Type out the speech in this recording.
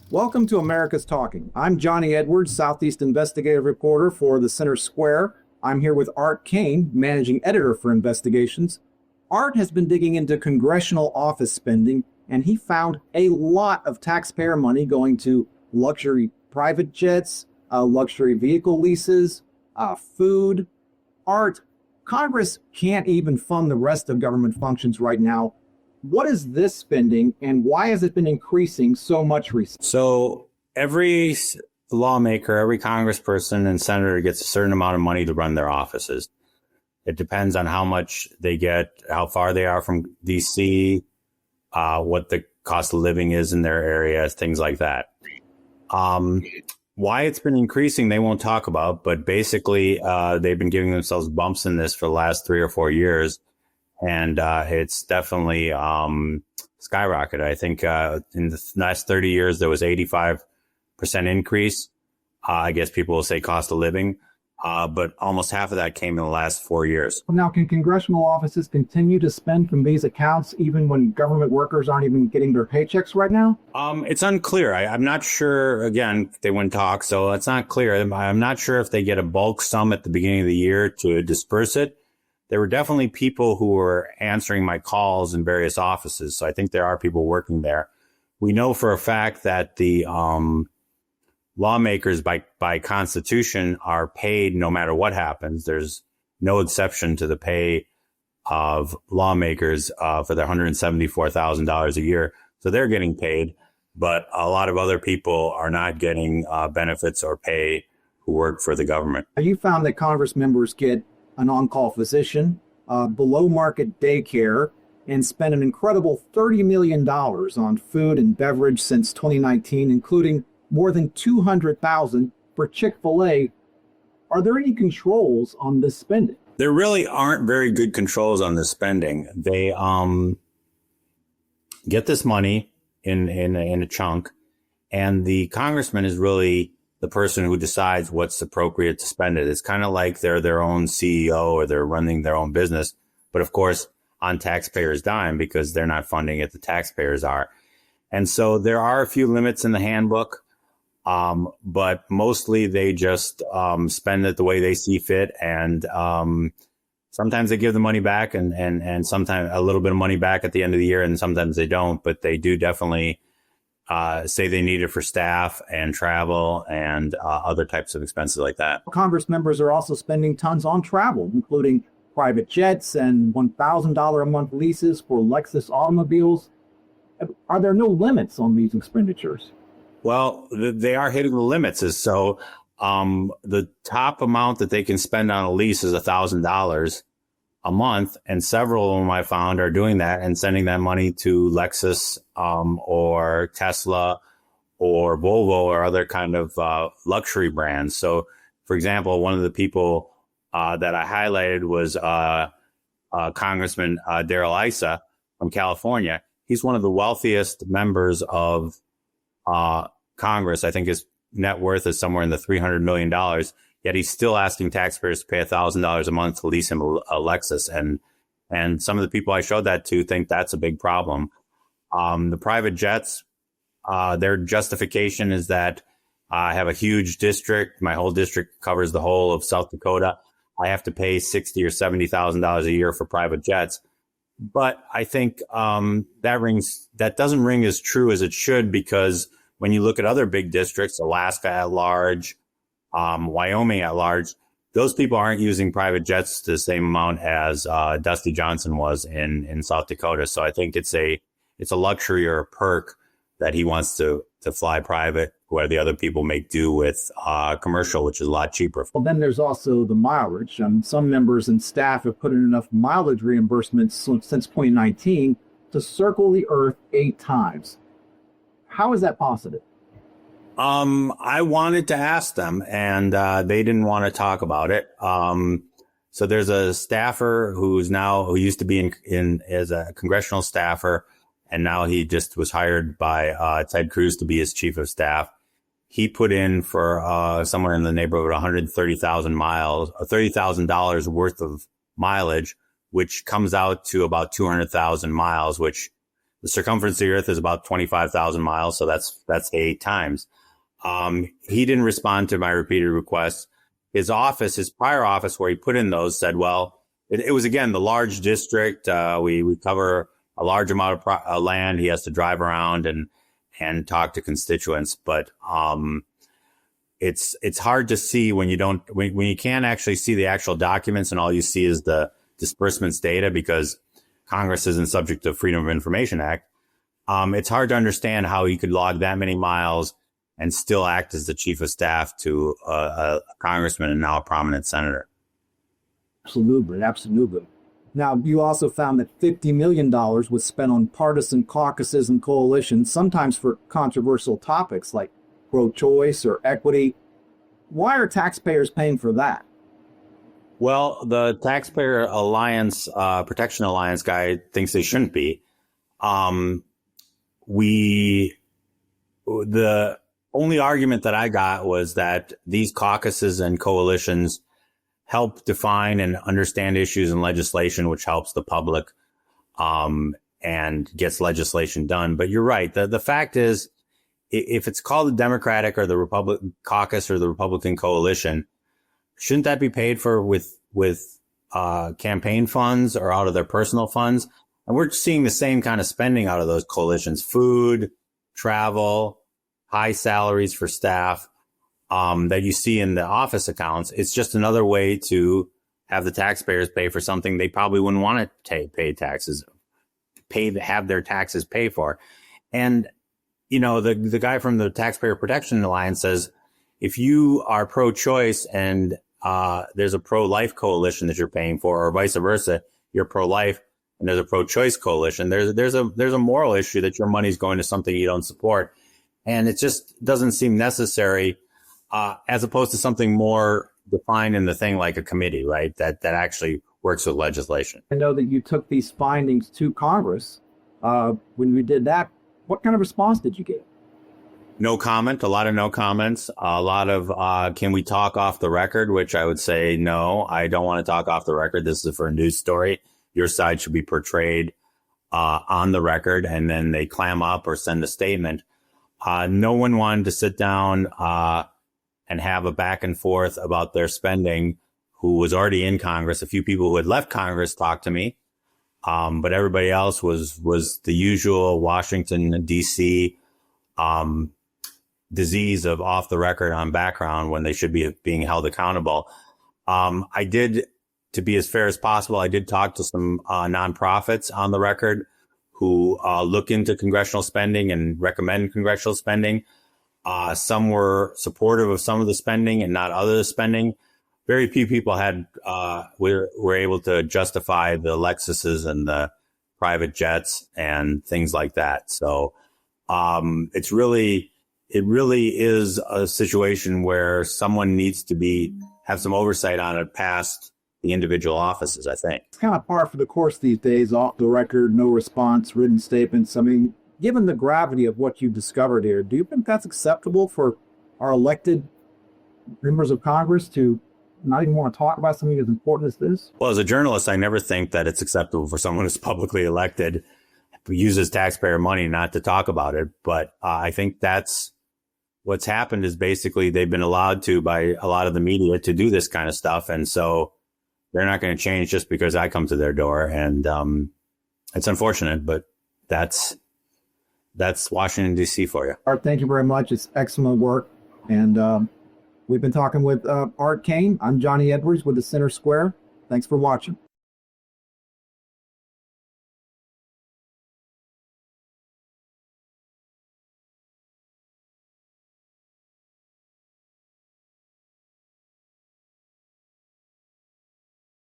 Welcome to America's Talking. I'm Johnny Edwards, Southeast investigative reporter for the Center Square. I'm here with Art Kane, managing editor for Investigations. Art has been digging into congressional office spending, and he found a lot of taxpayer money going to luxury private jets, luxury vehicle leases, food. Art, Congress can't even fund the rest of government functions right now. What is this spending, and why has it been increasing so much recently? So every lawmaker, every congressperson and senator gets a certain amount of money to run their offices. It depends on how much they get, how far they are from D.C., what the cost of living is in their area, things like that. Why it's been increasing, they won't talk about, but basically they've been giving themselves bumps in this for the last 3 or 4 years. And it's definitely skyrocketed. I think in the last 30 years, there was 85% increase. I guess people will say cost of living, but almost half of that came in the last 4 years. Now, can congressional offices continue to spend from these accounts even when government workers aren't even getting their paychecks right now? It's unclear. I'm not sure. Again, they wouldn't talk, so it's not clear. I'm not sure if they get a bulk sum at the beginning of the year to disperse it. There were definitely people who were answering my calls in various offices. So I think there are people working there. We know for a fact that the lawmakers by constitution are paid no matter what happens. There's no exception to the pay of lawmakers for their $174,000 a year. So they're getting paid. But a lot of other people are not getting benefits or pay who work for the government. You found that Congress members get an on-call physician, below market daycare, and spent an incredible $30 million on food and beverage since 2019, including more than $200,000 for Chick-fil-A. Are there any controls on this spending? There really aren't very good controls on this spending. They get this money in a chunk, and the congressman is really the person who decides what's appropriate to spend it. It's kind of like they're their own CEO or they're running their own business. But of course, on taxpayers' dime because they're not funding it, the taxpayers are. And so there are a few limits in the handbook, but mostly they just spend it the way they see fit. And sometimes they give the money back and sometimes a little bit of money back at the end of the year, and sometimes they don't. But they do definitely say they need it for staff and travel and other types of expenses like that. Congress members are also spending tons on travel, including private jets and $1,000 a month leases for Lexus automobiles. Are there no limits on these expenditures? Well, they are hitting the limits. So the top amount that they can spend on a lease is $1,000 a month, and several of them I found are doing that and sending that money to Lexus or Tesla or Volvo or other kind of luxury brands. So, for example, one of the people that I highlighted was Congressman Darrell Issa from California. He's one of the wealthiest members of Congress. I think his net worth is somewhere in the $300 million. Yet he's still asking taxpayers to pay $1,000 a month to lease him a Lexus. And some of the people I showed that to think that's a big problem. The private jets, their justification is that I have a huge district. My whole district covers the whole of South Dakota. I have to pay $60,000 or $70,000 a year for private jets. But I think that doesn't ring as true as it should, because when you look at other big districts, Alaska at large, Wyoming at large, those people aren't using private jets to the same amount as Dusty Johnson was in South Dakota. So I think it's a luxury or a perk that he wants to fly private, where the other people make do with commercial, which is a lot cheaper. Well, then there's also the mileage. Some members and staff have put in enough mileage reimbursements since 2019 to circle the Earth 8 times. How is that possible? I wanted to ask them, and they didn't want to talk about it. So there's a staffer who used to be in as a congressional staffer, and now he just was hired by Ted Cruz to be his chief of staff. He put in for somewhere in the neighborhood of 130,000 miles, $30,000 worth of mileage, which comes out to about 200,000 miles, which The circumference of the earth is about 25,000 miles. So that's 8 times. He didn't respond to my repeated requests. His prior office where he put in those said, well, it was again, the large district. We cover a large amount of land. He has to drive around and talk to constituents. But, it's hard to see when you can't actually see the actual documents and all you see is the disbursements data because Congress isn't subject to Freedom of Information Act. It's hard to understand how he could log that many miles and still act as the chief of staff to a congressman and now a prominent senator. Absolutely, absolutely. Now, you also found that $50 million was spent on partisan caucuses and coalitions, sometimes for controversial topics like pro-choice or equity. Why are taxpayers paying for that? Well, the Taxpayer Alliance, Protection Alliance guy thinks they shouldn't be. The only argument that I got was that these caucuses and coalitions help define and understand issues in legislation, which helps the public, and gets legislation done. But you're right. The fact is, if it's called the Democratic or the Republican caucus or the Republican coalition, shouldn't that be paid for with campaign funds or out of their personal funds? And we're seeing the same kind of spending out of those coalitions: food, travel, high salaries for staff, that you see in the office accounts. It's just another way to have the taxpayers pay for something they probably wouldn't want to have their taxes pay for. And, the guy from the Taxpayer Protection Alliance says, if you are pro-choice and there's a pro-life coalition that you're paying for, or vice versa, you're pro-life and there's a pro-choice coalition, there's a moral issue that your money's going to something you don't support. And it just doesn't seem necessary, as opposed to something more defined in the thing like a committee, right? That actually works with legislation. I know that you took these findings to Congress. When we did that, what kind of response did you get? No comment, a lot of no comments, a lot of, can we talk off the record? Which I would say, no, I don't want to talk off the record. This is for a news story. Your side should be portrayed on the record, and then they clam up or send a statement. No one wanted to sit down and have a back and forth about their spending who was already in Congress. A few people who had left Congress talked to me, but everybody else was the usual Washington, D.C. Disease of off the record on background when they should be being held accountable. I did, to be as fair as possible, I did talk to some nonprofits on the record who look into congressional spending and recommend congressional spending. Some were supportive of some of the spending and not other spending. Very few people were able to justify the Lexuses and the private jets and things like that. So it really is a situation where someone needs to have some oversight on it past the individual offices, I think. It's kind of par for the course these days, off the record, no response, written statements. I mean, given the gravity of what you discovered here, do you think that's acceptable for our elected members of Congress to not even want to talk about something as important as this? Well, as a journalist, I never think that it's acceptable for someone who's publicly elected who uses taxpayer money not to talk about it. But I think that's what's happened is basically they've been allowed to by a lot of the media to do this kind of stuff. And so they're not going to change just because I come to their door. And it's unfortunate, but that's Washington, D.C. for you. Art, thank you very much. It's excellent work. And we've been talking with Art Kane. I'm Johnny Edwards with the Center Square. Thanks for watching.